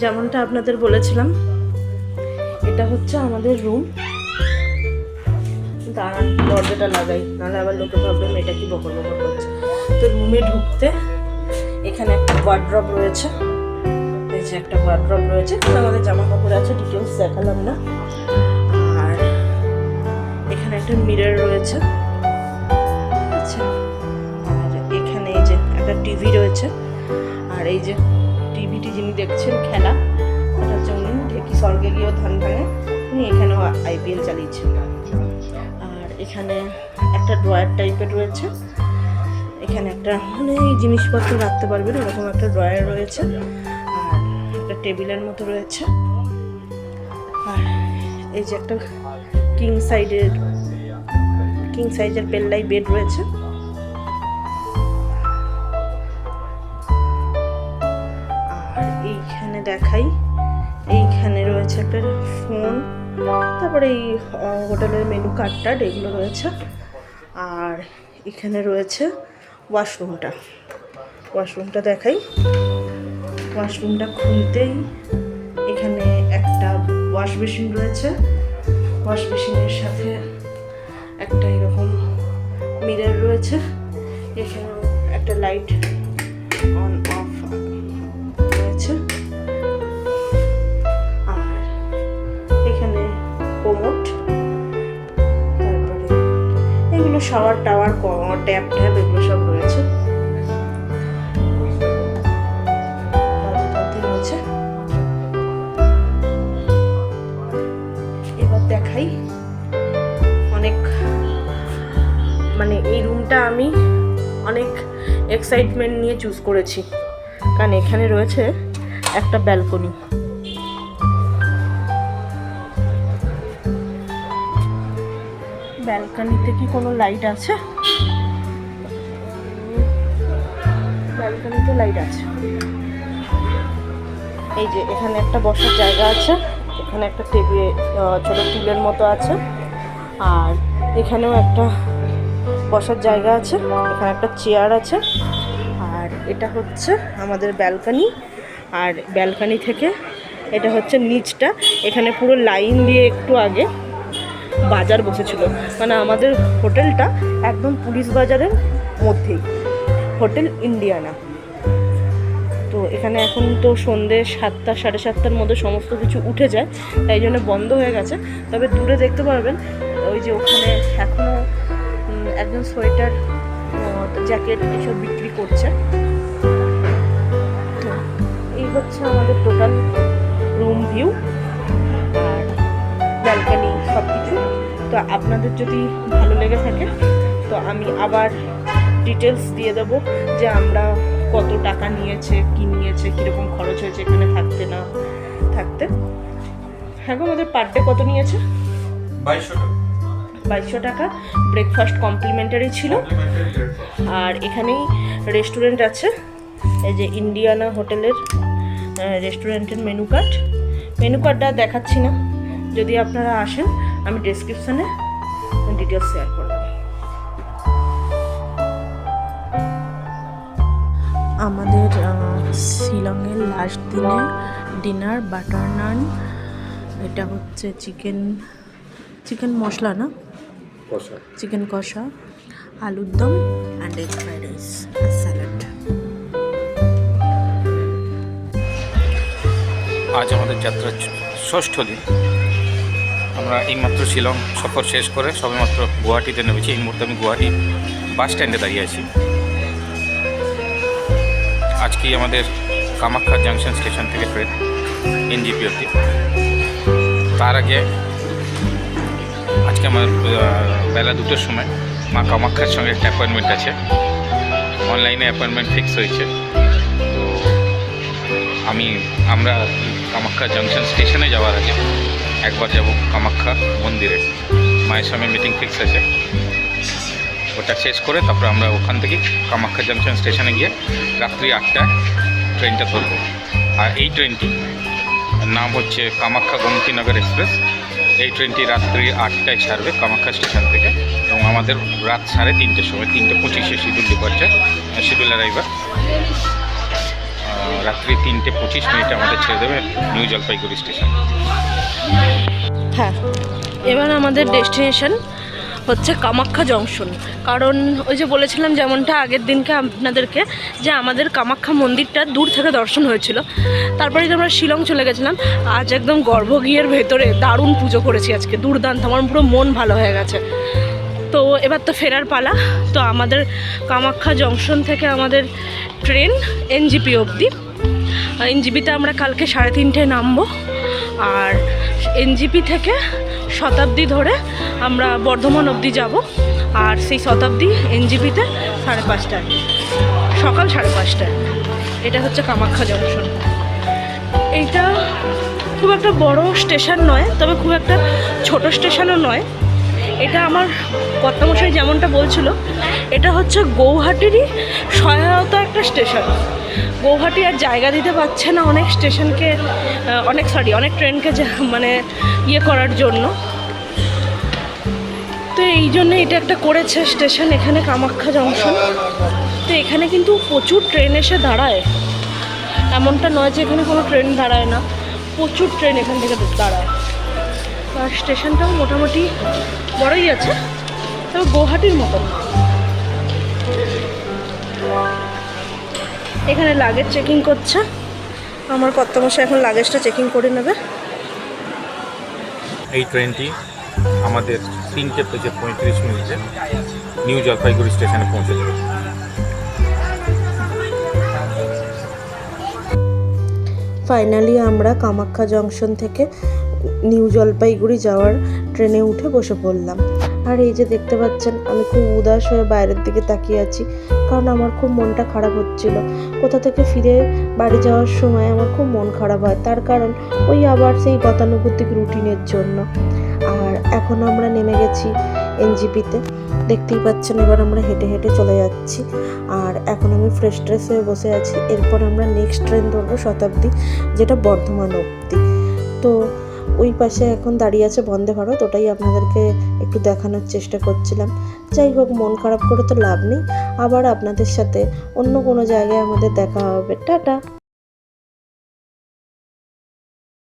যেমনটা আপনাদের বলেছিলাম, এটা হচ্ছে আমাদের রুম। দাঁড়ান, দরজাটা লাগাই, নাহলে আবার লোকে ভাববে এটা কি বকর বকর করছে। তো রুমে ঢুকতে এখানে একটা ওয়ার্ড্রব রয়েছে, এই যে একটা ওয়ার্ড্রব রয়েছে, আমাদের জামা কাপড় আছে, ডিটেলস দেখালাম না। আর এখানে একটা মিরর রয়েছে, আচ্ছা। আর এখানে এই যে একটা টিভি রয়েছে, আর এই যে টিভিটি যিনি দেখছেন খেলা, এটা হচ্ছে উনি ঢেকি স্বর্গে গিয়েও ধান ভাঙে, উনি এখানেও IPL চালিয়েছেন। আর এখানে একটা ড্রয়ার টাইপের রয়েছে, এখানে একটা মানে এই জিনিসপত্র রাখতে পারবেন এরকম একটা ড্রয়ার রয়েছে, আর একটা টেবিলের মতো রয়েছে। আর এই যে একটা কিং সাইজের পেল্লাই বেড রয়েছে। আর এইখানে দেখাই, এইখানে রয়েছে একটা ফোন, তারপরে এই হোটেলের মেনু কার্ডটা এগুলো রয়েছে। আর এখানে রয়েছে ওয়াশরুমটা দেখাই। ওয়াশরুমটা খুলতেই এখানে একটা ওয়াশ বেসিন রয়েছে, ওয়াশ বেসিনের সাথে একটা এরকম মিরর রয়েছে, এখানে একটা লাইট অন অফ রয়েছে। আর এখানে কোমোড, তারপরে এগুলো শাওয়ার টাওয়ার ট্যাপ এগুলো সব রয়েছে। এবার দেখাই, অনেক মানে এই রুমটা আমি অনেক এক্সাইটমেন্ট নিয়ে চুজ করেছি, কারণ এখানে রয়েছে একটা ব্যালকনি। ব্যালকনিতে কি কোনো লাইট আছে? ব্যালকনিতে লাইট আছে। এই যে এখানে একটা বসার জায়গা আছে, এখানে একটা টেবিল ছোটো টুলের মতো আছে, আর এখানেও একটা বসার জায়গা আছে, এখানে একটা চেয়ার আছে। আর এটা হচ্ছে আমাদের ব্যালকনি, আর ব্যালকনি থেকে এটা হচ্ছে নিচটা। এখানে পুরো লাইন দিয়ে একটু আগে বাজার বসেছিল, মানে আমাদের হোটেলটা একদম পুলিশ বাজারের মধ্যেই, হোটেল ইন্ডিয়ানা। তো এখানে এখন তো সন্ধ্যে 7টা 7:30টার মধ্যে সমস্ত কিছু উঠে যায়, তাই জন্য বন্ধ হয়ে গেছে। তবে দূরে দেখতে পারবেন ওই যে ওখানে এখনও একজন সোয়েটার, জ্যাকেট এসব বিক্রি করছে। তো এই হচ্ছে আমাদের টোটাল রুম ভিউ আর ব্যালকনি সব কিছু। তো আপনাদের যদি ভালো লেগে থাকে তো আমি আবার ডিটেলস দিয়ে দেবো যে আমরা কত টাকা নিয়েছে, কি নিয়েছে, কীরকম খরচ হয়েছে এখানে থাকতে না থাকতে। হ্যাঁ গো, আমাদের পার ডে কত নিয়েছে? 2200 টাকা। ব্রেকফাস্ট কমপ্লিমেন্টারি ছিল। আর এখানেই রেস্টুরেন্ট আছে, এই যে ইন্ডিয়ানা হোটেলের রেস্টুরেন্টের মেনু কার্ডটা দেখাচ্ছি না, যদি আপনারা আসেন আমি ডেসক্রিপশানে ডিটেলস শেয়ার করব। আমাদের শিলংয়ের লাস্ট দিনে ডিনার বাটার নান, এটা হচ্ছে চিকেন মশলা না, চিকেন কষা, আলুর দম অ্যান্ড এগ ফ্রাইড রাইস আর স্যালাড। আজ আমাদের যাত্রার 6ষ্ঠ দিন। আমরা এইমাত্র শিলং সফর শেষ করে সবেমাত্র গুয়াহাটিতে নেমেছি। এই মুহূর্তে আমি গুয়াহাটি বাস স্ট্যান্ডে দাঁড়িয়ে আছি। আজকেই আমাদের কামাখ্যা জাংশন স্টেশন থেকে ট্রেন NJP অবধি। তার আগে আজকে আমার বেলা 2টোর সময় মা কামাখ্যার সঙ্গে একটা অ্যাপয়েন্টমেন্ট আছে, অনলাইনে অ্যাপয়েন্টমেন্ট ফিক্স হয়েছে। তো আমরা কামাখ্যা জাংশন স্টেশনে যাওয়ার আগে একবার যাব কামাখ্যা মন্দিরে, মায়ের সঙ্গে মিটিং ফিক্স আছে। ওটা শেষ করে তারপর আমরা ওখান থেকে কামাখ্যা জাংশন স্টেশনে গিয়ে রাত্রি 8টায় ট্রেনটা ধরব। আর এই ট্রেনটি নাম হচ্ছে কামাখ্যা গোমতীনগর এক্সপ্রেস। এই ট্রেনটি রাত্রি 8টায় ছাড়বে কামাখ্যা স্টেশন থেকে, এবং আমাদের রাত 3:30টার সময় 3:25-এ শিডিউল ডিপার্চার, শিডিউল অ্যারাইভার। রাত্রি 3:25 আমাদের ছেড়ে দেবে নিউ জলপাইগুড়ি স্টেশন। হ্যাঁ, এবার আমাদের ডেস্টিনেশন হচ্ছে কামাখ্যা জংশন। কারণ ওই যে বলেছিলাম যেমনটা আগের দিনকে আপনাদেরকে, যে আমাদের কামাখ্যা মন্দিরটা দূর থেকে দর্শন হয়েছিল, তারপরে তো আমরা শিলং চলে গেছিলাম। আজ একদম গর্ভগৃহের ভেতরে দারুণ পুজো করেছি আজকে, দুর্দান্ত, আমার পুরো মন ভালো হয়ে গেছে। তো এবার তো ফেরার পালা। তো আমাদের কামাখ্যা জংশন থেকে আমাদের ট্রেন এনজিপি অবধি। এনজিপিতে আমরা কালকে 3:30টায় নামবো, আর এনজিপি থেকে শতাব্দী ধরে আমরা বর্ধমান অবধি যাব, আর সেই শতাব্দী এনজিপিতে 5:30টায়, সকাল 5:30টায়। এটা হচ্ছে কামাখ্যা জংশন। এইটা খুব একটা বড় স্টেশন নয়, তবে খুব একটা ছোট স্টেশনও নয়। এটা আমার কর্তামশাই যেমনটা বলছিল, এটা হচ্ছে গৌহাটিরই সহায়তা একটা স্টেশন। গৌহাটি আর জায়গা দিতে পারছে না অনেক স্টেশনকে, অনেক ট্রেনকে মানে ইয়ে করার জন্য। তো এই জন্য এটা একটা করেছে স্টেশন এখানে, কামাখ্যা জংশন। তো এখানে কিন্তু প্রচুর ট্রেন এসে দাঁড়ায়, এমনটা নয় যে এখানে কোনো ট্রেন দাঁড়ায় না, প্রচুর ট্রেন এখান থেকে দাঁড়ায়। আর স্টেশনটাও মোটামুটি বড়ই আছে, তবে গৌহাটির মতো। এখানে লাগেজ চেকিং করছে, আমার কর্তামশাই এখন লাগেজটা চেকিং করে নেবে। এই ট্রেনটি আমাদের 3:35 নিউ জলপাইগুড়ি স্টেশনে পৌঁছে যাবে। ফাইনালি আমরা কামাখ্যা জংশন থেকে নিউ জলপাইগুড়ি যাওয়ার ট্রেনে উঠে বসে পড়লাম। আর এই যে দেখতে পাচ্ছেন, আমি খুব উদাস হয়ে বাইরের দিকে তাকিয়ে আছি, কারণ আমার খুব মনটা খারাপ হচ্ছিল। কোথা থেকে ফিরে বাড়ি যাওয়ার সময় আমার খুব মন খারাপ হয়, তার কারণ ওই আবার সেই গতানুগতিক রুটিনের জন্য। আর এখন আমরা নেমে গেছি এনজিপিতে, দেখতেই পাচ্ছেন। এবার আমরা হেঁটে হেঁটে চলে যাচ্ছি, আর এখন আমি ফ্রেশ ট্রেশ হয়ে বসে আছি। এরপর আমরা নেক্সট ট্রেন ধরবো শতাব্দী, যেটা বর্ধমান অবধি। তো ওই পাশে এখন দাঁড়িয়ে আছে বন্দে ভারত, ওটাই আপনাদেরকে একটু দেখানোর চেষ্টা করছিলাম। যাই হোক, মন খারাপ করে তো লাভ নেই, আবার আপনাদের সাথে অন্য কোনো জায়গায় আমাদের দেখা হবে। টাটা।